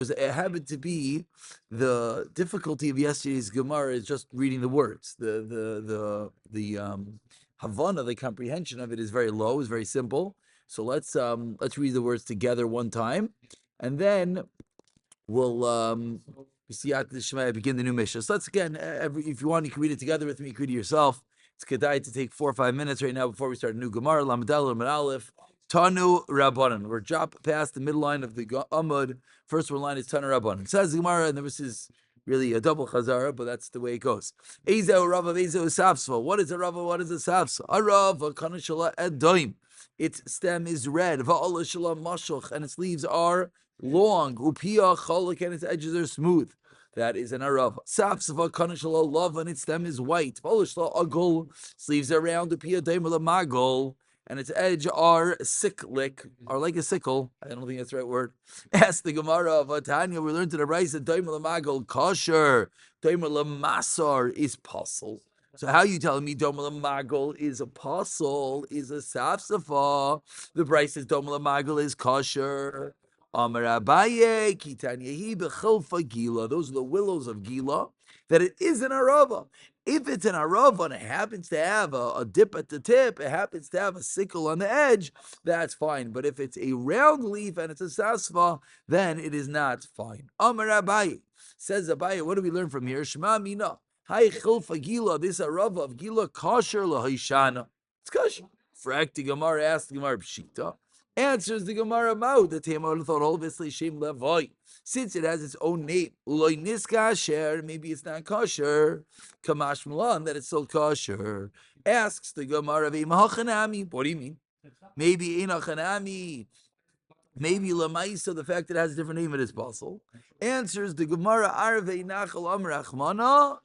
It happened to be the difficulty of yesterday's Gemara is just reading the words. The Havana, the comprehension of it is very low, is very simple. So let's read the words together one time, and then we'll begin the new mission. So let's again, if you want, you can read it together with me. You can read it yourself. It's kedai to take 4 or 5 minutes right now before we start a new Gemara. Lamadal Lamed Aleph. Tanu Rabbanan. We're dropped past the middle line of the Amud. First one line is Tanu Rabbanan. It says Gemara, and this is really a double chazara, but that's the way it goes. Ezeu Rava, Ezeu Safsva. What is a Rava? What is a Safsva? A Rava Kanashala Edoim. Its stem is red. Va'ala Shalom Mashuch, and its leaves are long. Upia Chalik, and its edges are smooth. That is an Arava. Safsva Kanashala Love, and its stem is white. Va'ala Agol, sleeves are round. Upia Daimala Magol, and its edge are cyclic, or like a sickle. I don't think that's the right word. Ask the Gemara of Tanya. We learned to the Rice that Daimala Magol kosher. Daimala Masar is puzzle. So how are you telling me Daimala Magol is a puzzle, is a safsafa? The Bryce says Daimala Magol is kosher. Amar Abaye, Kitanyehi b'chilfa Gila. Those are the willows of Gila. That it is an Arava. If it's an Arava and it happens to have a dip at the tip, it happens to have a sickle on the edge, that's fine. But if it's a round leaf and it's a sasva, then it is not fine. Amar Abaye, says Abaye, what do we learn from here? Shema Mina. Hi chilfa Gila, this Arava of Gila, kosher lahaishana. It's kosher. Frak the Gemara, asked the Gemara Pshita. Answers the Gemara Mao. The Tamar thought all of it's Shem Levoy. Since it has its own name, Loy Niska Sher, maybe it's not kosher. Kamash Milan, that it's still kosher. Asks the Gemara Vimachanami. What do you mean? Maybe Inachanami. Maybe Lamaisa, the fact that it has a different name, it is possible. Answers the Gemara Arve Nachal Amrachmana.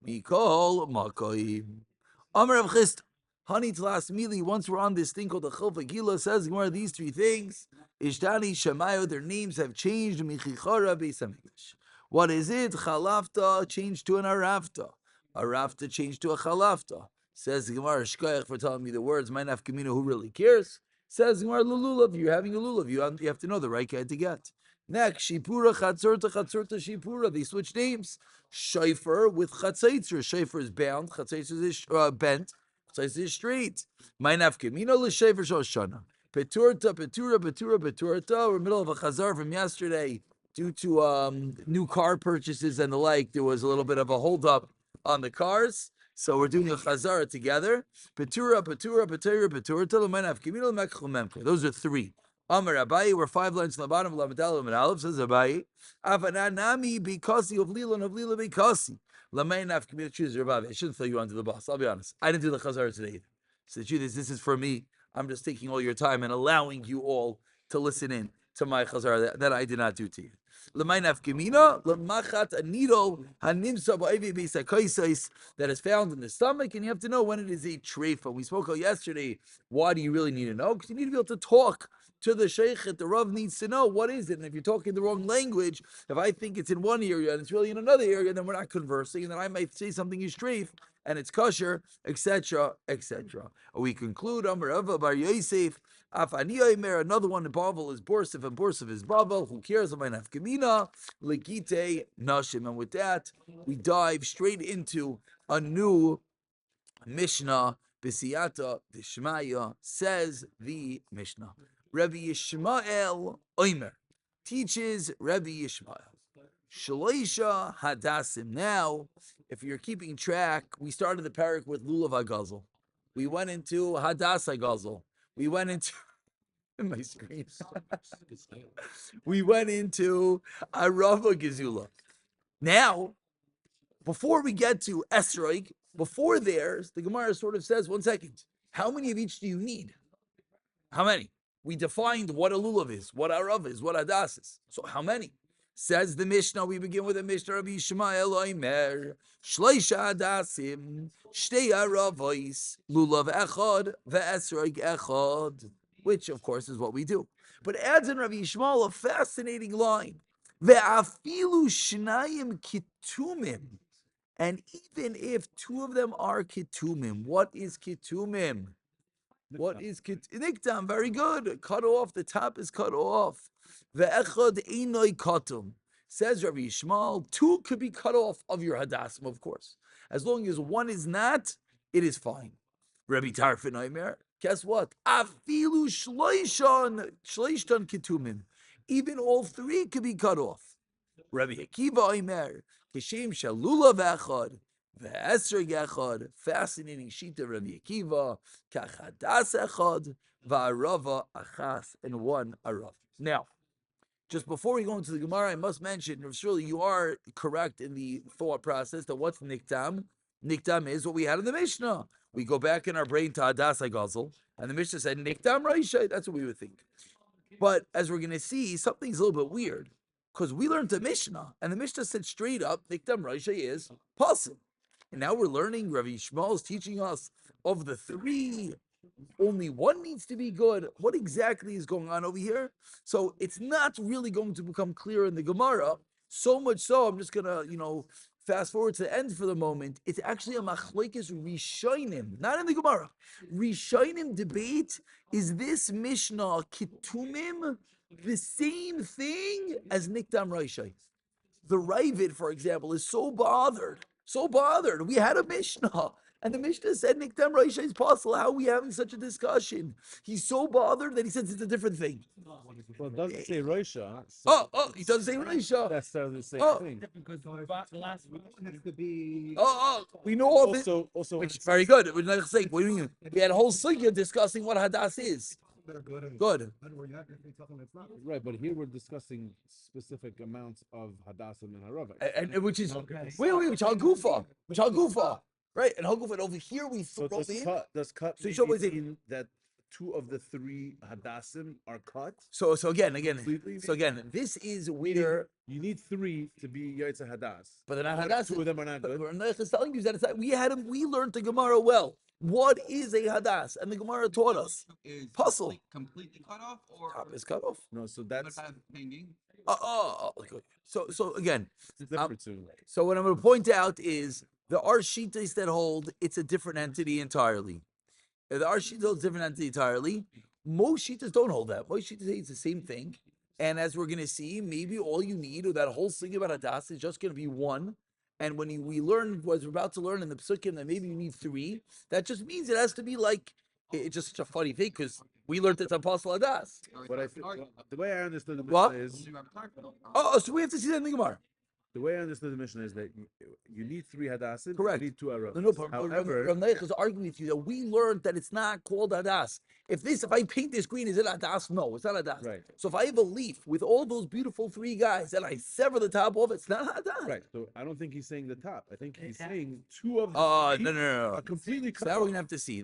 Mikol Makoim. Amr of Chist. Honey Tlas Mili, once we're on this thing called the Chilfa Gila, says Gemara these three things. Ishtani Shemayo, their names have changed. Michichara Beis Hamikdash. What is it? Chalafta changed to an Arafta. Arafta changed to a Chalafta. Says Gemara Shkoyach for telling me the words. My nafkamina, who really cares? Says Gemara Lulav, you're having a lulav. You have to know the right guy to get. Next, Shipura Chatzorta Shipura. They switch names. Shayfer with Chatzaitzer. Shayfer is bound. Chatzaitzer is bent. Chatzaitzer is straight. My nafkamina l'Shayfer Shoshana. Peturta. We're in the middle of a chazar from yesterday. Due to new car purchases and the like, there was a little bit of a holdup on the cars. So we're doing a chazara together. Petura. Those are three. Amar Abaye, we're 5 lines on the bottom of Lamadal and Aleph, says Abaye. Avananami bikasi of Lila and of Lila bikasi. Lamain nafkamina, choose your Abaye. I shouldn't throw you under the bus, I'll be honest. I didn't do the chazara today either. So the truth is, this is for me. I'm just taking all your time and allowing you all to listen in to my chazara that I did not do to you. Lemachat a needle hanimsa that is found in the stomach, and you have to know when it is a treifa. We spoke about yesterday. Why do you really need to know? Because you need to be able to talk to the sheikh. The rav needs to know what is it, and if you're talking the wrong language, if I think it's in one area and it's really in another area, then we're not conversing, and then I might say something is treif and it's kosher, etc., etc. We conclude Amar Ava Bar Yosef. Another one in Bavel is Borsif, and Borsif is Bavel. Who cares about Nafkamina? Legite Nashim. And with that, we dive straight into a new Mishnah. B'siyata Dishmaya, says the Mishnah. Rabbi Yishmael Oimer teaches Rabbi Yishmael. Shaloisha Hadasim. Now, if you're keeping track, we started the parak with Lulav HaGazel. We went into Hadas HaGazel. We went into my screen. We went into Arava Gezula. Now, before we get to Esroik, before theirs, the Gemara sort of says, 1 second, how many of each do you need? How many? We defined what a lulav is, what Arav is, what Hadas is. So how many? Says the Mishnah, we begin with the Mishnah of Yishmael Oimer, Shleisha Hadasim, Shtei Aravois, Lulav Echad, Ve'esroik Echad, which of course is what we do. But adds in Rabbi Yishmael a fascinating line. Ve'afilu Shnayim Kitumim. And even if 2 of them are Kitumim, what is Kitumim? What is Niktam? Very good. Cut off. The top is cut off. Ve'echad einoi katum. Says Rabbi Yishmael, two could be cut off of your hadassim, of course. As long as one is not, it is fine. Rabbi Tarfon Omer, guess what? Afilu shleishtan ketumim. Even all three could be cut off. Rabbi Akiva Omer, Kishem Shalula V'Echad, V'Esrog Echad, fascinating shita Rabbi Akiva, Kachadas Echad, V'Arava Achas, and one Arav. Now, just before we go into the Gemara, I must mention, surely you are correct in the thought process that what's Niktam? Niktam is what we had in the Mishnah. We go back in our brain to Hadassah Gazel, and the Mishnah said Niktam Raisha. That's what we would think. But as we're going to see, something's a little bit weird because we learned the Mishnah, and the Mishnah said straight up Niktam Raisha is possible. And now we're learning, Rabbi Yishmael is teaching us of the three, only one needs to be good. What exactly is going on over here? So it's not really going to become clear in the Gemara. So much so, I'm just gonna, fast forward to the end for the moment. It's actually a machlekes rishonim, not in the Gemara. Rishonim debate: is this Mishnah kitumim the same thing as nikdam raishai? The Ravid, for example, is so bothered. We had a Mishnah, and the Mishnah said Nikdam Raisha is possible. How are we having such a discussion? He's so bothered that he says it's a different thing. Well, it doesn't say Raisha. So he doesn't say Raisha. That's the same thing. Because the last one has to be. We know all this. Also, Which very good. What do you mean? We had a whole sugya discussing what Hadas is. Good. Right, but here we're discussing specific amounts of Hadassim and Harava. And which is which Hagufa. Right, and Hagufa over here we throw in. Does cut So you show mean that two of the three Hadassim are cut? So again, Completely? this is where you need three to be Yaitza Hadas. but they're not Hadas. Two of them are not good. Ramnech is telling you that we learned the Gemara well. What is a Hadas? And the Gemara taught us. Is Puzzle. completely cut off, or Top is cut off. No, so what that's about hanging? Okay. So again, different too. so what I'm going to point out is there are shitas that hold it's a different entity entirely. There are shitas holds different entity entirely. Most shitas don't hold that. Most shitas say it's the same thing. And as we're going to see, maybe all you need, or that whole thing about Hadas is just going to be one. And when we learn what we're about to learn in the Psukim, that maybe you need three, that just means it has to be like, it's just such a funny thing because we learned it's Apostle Hadas. What the way I understood the What? Mishnah is So we have to see that in the Gemara. the way I understood the Mishnah is that you need three Hadassim. Correct. You need two Arab. No, but However, Rav Neich is arguing with you that we learned that it's not called Hadas. If I paint this green, is it Hadas? No, it's not Hadas. Right. So if I have a leaf with all those beautiful three guys and I sever the top off, it's not Hadas. right. So I don't think he's saying the top. I think he's saying two of the No, three no. are completely So cut that we're off. gonna have to see.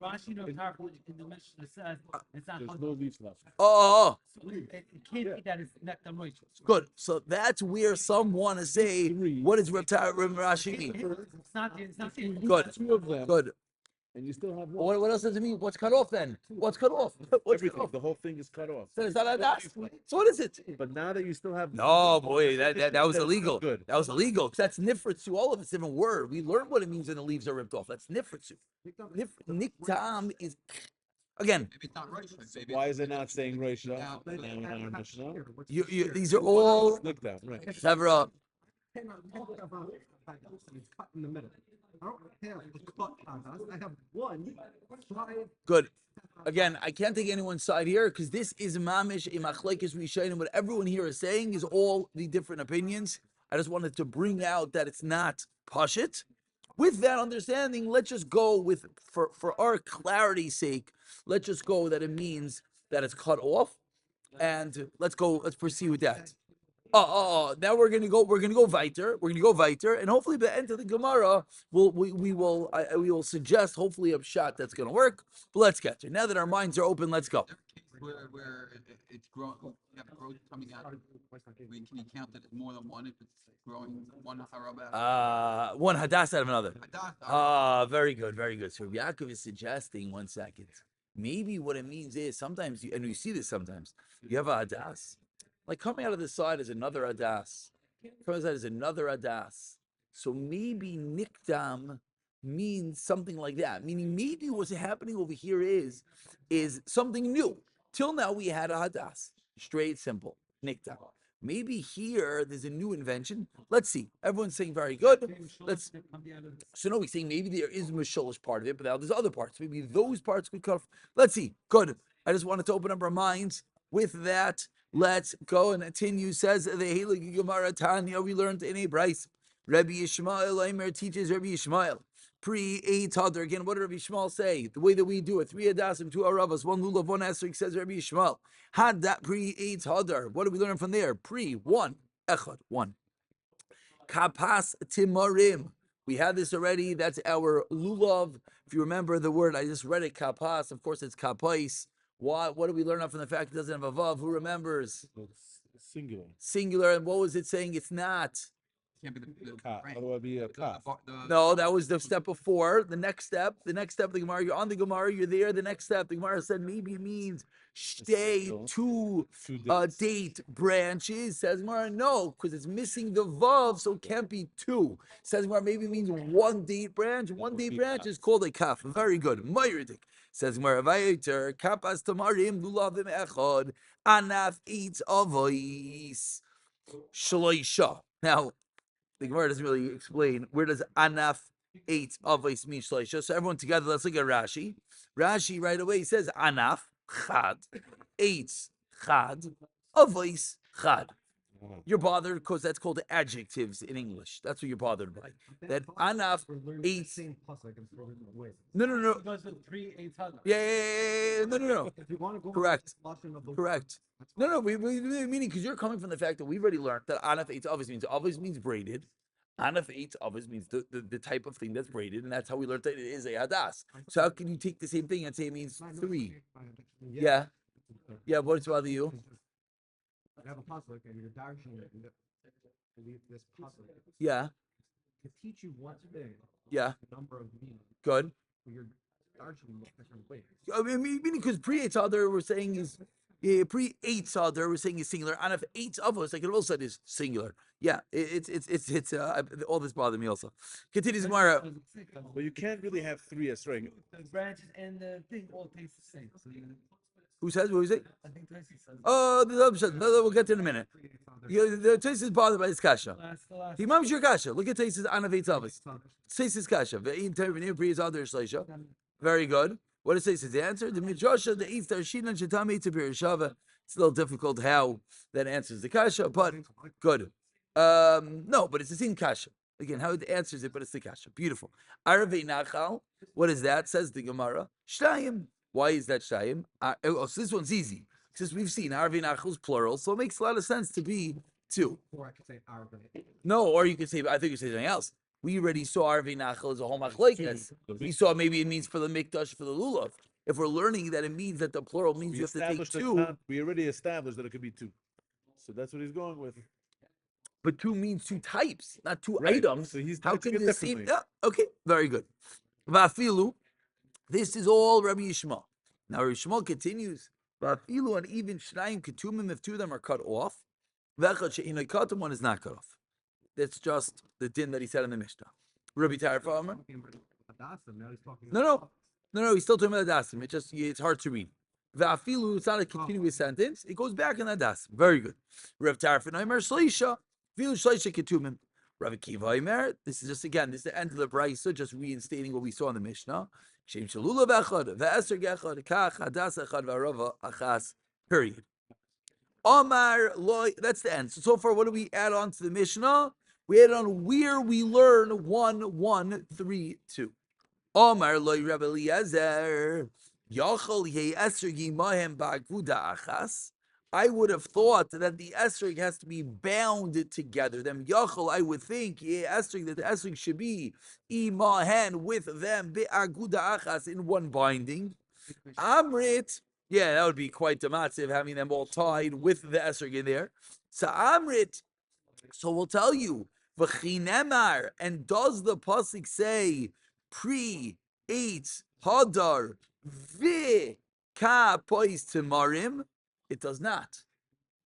Rashi no Tarfon in the Mishnah says it's not. There's no leaves left. Oh, So it can't be that it's Nektam Roish. good. So that's where some want to say, what does Rashi mean? It's not. Good. Two of them, Good. and you still have one. What else does it mean? What's cut off then? What's cut off? What's cut Everything. off? The whole thing is cut off. So it's not Hadas. So what is it? But now that you still have No, boy, that was illegal. Good. That was illegal because that's nifritzu. All of it's a different word. We learned what it means when the leaves are ripped off. That's nifritzu. Niktam is again. Maybe it's not right. Maybe Why is it not saying Raisha? Yeah. in our Mishnah? These are all Look down, right? Sevra. It's cut in the middle. I don't have a cut Hadas. I have one. Good. Again, I can't take anyone's side here because this is mamish imachlekes rishonim. What everyone here is saying is all the different opinions. I just wanted to bring out that it's not pashit. With that understanding, let's just go with for our clarity's sake. Let's just go that it means that it's cut off, and let's proceed with that. Now we're gonna go weiter, and hopefully by the end of the Gemara, we will suggest hopefully a shot that's gonna work. But let's get to now that our minds are open. Let's go. where it's growing, you have growth coming out. I mean, can you count it as more than one if it's growing one haraba? One hadas out of another. Hadas. Very good, very good. So Yaakov is suggesting 1 second. Maybe what it means is sometimes, and we see this sometimes, you have a hadas. Like coming out of the side is another hadas. Coming out is another hadas. So maybe nikdam means something like that. Meaning maybe what's happening over here is something new. Till now we had a hadas. Straight, simple. Nikdam. Maybe here there's a new invention. Let's see. Everyone's saying very good. Let's. So no, we're saying maybe there is a misholish part of it, but now there's other parts. Maybe those parts could cut off. Let's see. Good. I just wanted to open up our minds with that. Let's go and continue. Says the Halakha Gemara Tanya. We learned in a Bryce. Rabbi Yishmael Aimer teaches Rabbi Yishmael. Pre-8 Hadar. Again, what did Rabbi Yishmael say? The way that we do it. 3 Adasim, 2 Aravas, 1 Lulav, 1 Esrog, says Rabbi Yishmael. Had that pre-8 Hadar. What do we learn from there? Pre-1. Echad. 1. Kapas Timarim. We had this already. That's our Lulav. If you remember the word, I just read it, Kapas. Of course, it's Kapais. What do we learn from the fact it doesn't have a Vav? Who remembers? It's singular. Singular. And what was it saying? It's not. Can't be the Ka. right. Otherwise, it'd be a kaf. No, that was the step before. The next step, the Gemara, you're on the Gemara, you're there. The next step, the Gemara said maybe it means stay two date branches. Says Gemara, no, because it's missing the vav, so it can't be two. Says Gemara, maybe it means one date branch. One date branch is called a kaf. Very good. Mayridik. Says Gemara, Vayeter, kapas tamarim, lulavim echad, anaf eats avos, shloisha. Now, the Gemara doesn't really explain where does anaf 8 avos mean shloisha. So everyone together, let's look at Rashi. Rashi right away says anaf chad 8 chad avos chad. You're bothered because that's called adjectives in English. That's what you're bothered by. That anaf 8. No. Because the 3 8 Yeah. No. If you want to go Correct. Of Correct. No. We meaning because you're coming from the fact that we've already learned that anaf 8 obviously means braided. Anaf 8 obviously means the type of thing that's braided, and that's how we learned that it is a hadas. So how can you take the same thing and say it means 3? Yeah. What's bother you? I have a pasuk and you're dashing this pasuk Yeah. to teach you one thing. Yeah. The number of meanings. Good. You're dashing different ways. I mean, meaning because pre-8 other we're saying is pre-8 other we're saying is singular, and if 8 of us, like it also said, is singular. Yeah, it's all this bothered me also. Continues Gemara. But you can't really have 3 esrog. The branches and the thing all taste the same. So Who says? What was it? I think Tracy says. Oh, we'll get to it in a minute. The Tais is bothered by this kasha. He mums your kasha. Look at Tais anav Tais. Tais kasha. Very good. What does Tais answer? The midrasha, the eighth darshinan shetami to birishava. It's a little difficult how that answers the kasha, but good. No, but it's the same kasha. Again, how it answers it, but it's the kasha. Beautiful. Arvei nachal. What is that? Says the Gemara. Shtayim. Why is that Shtayim? So this one's easy. Since we've seen Arvei nachal is plural, so it makes a lot of sense to be 2. Or I could say Arvei. No, or you could say, I think you say something else. We already saw Arvei nachal as a whole machlekes. We saw maybe it means for the mikdash, for the lulav. If we're learning that it means that the plural means you have to take 2. We already established that it could be 2. So that's what he's going with. But 2 means 2 types, not 2 Right. items. So he's How typing can it the same? differently. Yeah, okay, very good. Vafilu, this is all Rabbi Yishmael. Now Rabbi Yishmael continues. Vafilu, and even Shnayim Ketumim, if 2 of them are cut off, Vechad she'inoi katum, one is not cut off. That's just the din that he said in the Mishnah. Rabbi Tarfa Amar. No, he's still talking about Adasim. It's hard to read. Va'afilu, it's not a continuous sentence. It goes back in Adasim. Very good. Rav Tarfa Amar Shleisha. Filu Shleisha Ketumim. Rav Akiva Amar. This is just the end of the brisa, just reinstating what we saw in the Mishnah. Shem Shalula V'echad, V'eser Gechad, Kach, Hadas Echad, V'arava Achas. Period. Omar Loy. That's the end. So far, what do we add on to the Mishnah? We add on where we learn 1, 1, 3, 2. Omar Loy Rabbi Eliezer. Yachol Ye Eser Yimahem Ba'aguda Achas. I would have thought that the esrog has to be bound together. Them yachol, I would think, esrog, that the esrog should be imahen with them be'aguda achas in one binding. Amrit, yeah, that would be quite massive having them all tied with the esrog in there. So Amrit, so we'll tell you, v'chinemar, and does the pasuk say pre-8 hadar v'ka pois tamarim? It does not.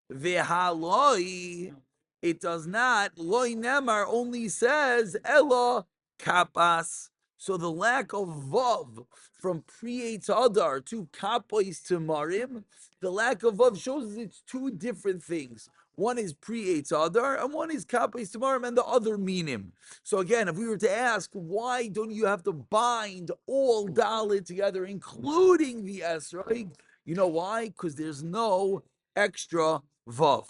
Vehaloi, it does not. Loi nemar only says ella kapas. So the lack of vav from pre-8 adar to kapois to marim, the lack of vav shows us it's 2 different things. One is pre-Eitz Adar, and one is Kapes Tamarim, and the other Minim. So again, if we were to ask, why don't you have to bind all Dalit together, including the Esrog? You know why? Because there's no extra Vav.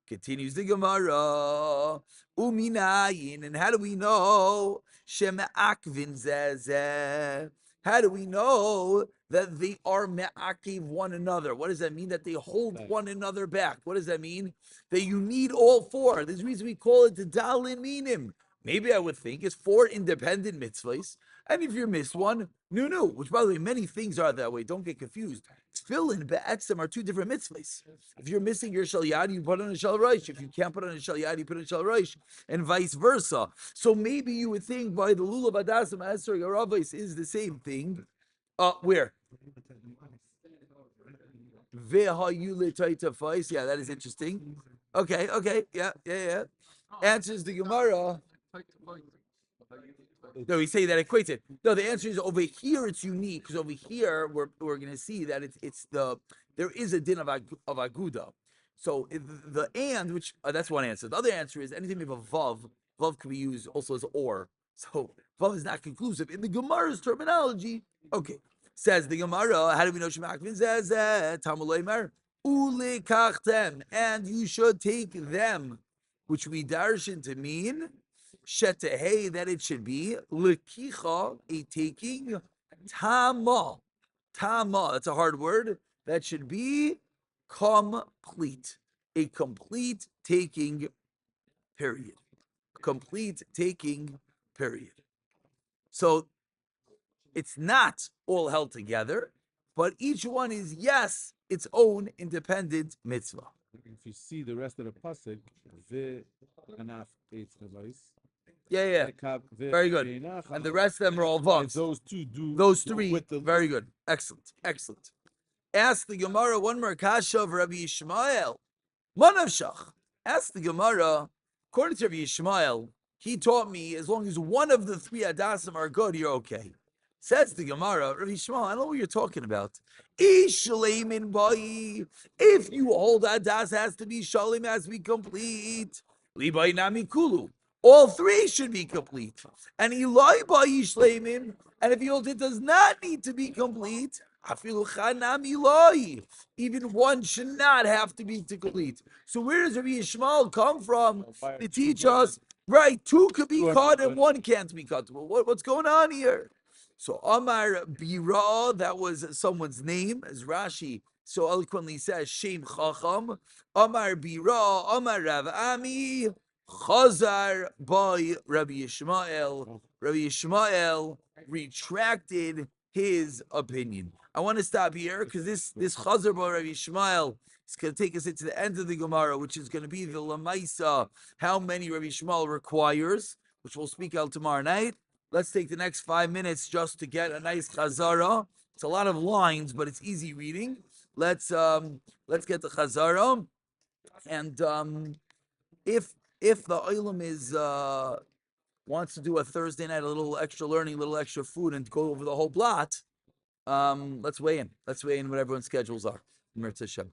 Continues the Gemara. Uminayin, and how do we know? Shema Akvin Zezeh. How do we know that they are me'akiv one another? What does that mean? That they hold one another back. What does that mean? That you need all four. There's a reason we call it the dalin minim. Maybe I would think it's four independent mitzvahs, and if you miss one, no. Which, by the way, many things are that way. Don't get confused. Tefillin and be'etzem are two different mitzvahs. If you're missing your shal yad, you put on a shal rosh. If you can't put on a shal yad, you put on a shal rosh, and vice versa. So maybe you would think by the lulav adasim esrog aravos is the same thing. Where? Yeah, that is interesting. Okay, yeah. Answers the Gemara. No, we say that equates it. No, the answer is over here it's unique because over here we're going to see that it's there is a din of aguda. So the and, which that's one answer. The other answer is anything with a vav. Vav can be used also as or. So vav is not conclusive in the Gemara's terminology. Okay, says the Gemara. How do we know Shemakvin says Tamulaymer ule kachtem, and you should take them, which we darshan to mean shetehei, that it should be lekicha, a taking, tama, that's a hard word, that should be complete, a complete taking, period. Complete taking, period. So it's not all held together, but each one is, yes, its own independent mitzvah. If you see the rest of the pasuk, the anaf eitz chavais. Yeah. Very good. And the rest of them are all vavs. Those two do. Those three. Very good. Excellent. Ask the Gemara one more kasha of Rabbi Yishmael. Manavshach. Ask the Gemara. According to Rabbi Yishmael, he taught me as long as one of the three adasim are good, you're okay. Says the Gemara, Rabbi Yishmael, I don't know what you're talking about. If you hold adas has to be shalim, has to be complete. Libay nami kulu. All three should be complete. And Eloi ba'i shleimim. And if you hold it does not need to be complete, afilu chanam Eloi. Even one should not have to be complete. So where does Rabbi Yishmael come from to teach us? Right, two could be cut and one can't be cut. Well, what's going on here? So Amar Bira, that was someone's name, as Rashi so eloquently says, Shem Chacham. Amar Bira, Amar Rav Ami, Chazar by Rabbi Yishmael. Rabbi Yishmael retracted his opinion. I want to stop here because this Chazar by Rabbi Yishmael is going to take us into the end of the Gemara, which is going to be the Lamaisa, how many Rabbi Yishmael requires, which we'll speak out tomorrow night. Let's take the next 5 minutes just to get a nice Chazara. It's a lot of lines, but it's easy reading. Let's get the Chazara, and if the Olam is wants to do a Thursday night, a little extra learning, a little extra food, and go over the whole plot, let's weigh in. Let's weigh in what everyone's schedules are. Mirza Shem.